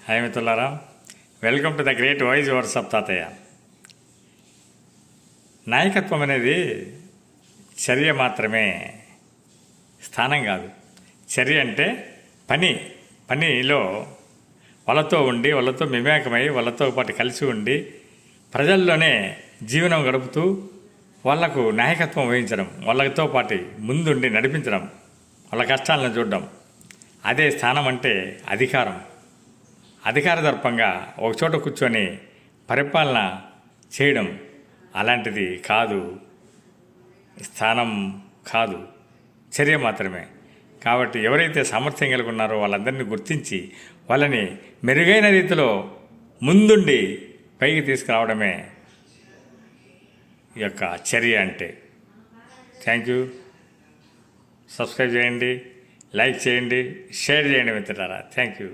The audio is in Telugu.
హాయ్ మిత్రులారా, welcome to the great voice overs of తాతయ్య. నాయకత్వం అనేది చర్య మాత్రమే, స్థానం కాదు. చర్య అంటే పనిలో వాళ్ళతో ఉండి, వాళ్ళతో మిమేకమై, వాళ్ళతో పాటు కలిసి ఉండి, ప్రజల్లోనే జీవనం గడుపుతూ వాళ్లకు నాయకత్వం వహించడం, వాళ్ళతో పాటు ముందుండి నడిపించడం, వాళ్ళ కష్టాలను చూడడం. అదే స్థానం అంటే అధికార దర్పంగా ఒకచోట కూర్చొని పరిపాలన చేయడం. అలాంటిది కాదు, స్థానం కాదు, చర్య మాత్రమే. కాబట్టి ఎవరైతే సామర్థ్యం కలిగి ఉన్నారో వాళ్ళందరినీ గుర్తించి వాళ్ళని మెరుగైన రీతిలో ముందుండి పైకి తీసుకురావడమే ఈ యొక్క చర్య అంటే. Thank you. సబ్స్క్రైబ్ చేయండి, లైక్ చేయండి, షేర్ చేయండి మిత్రులారా. Thank you.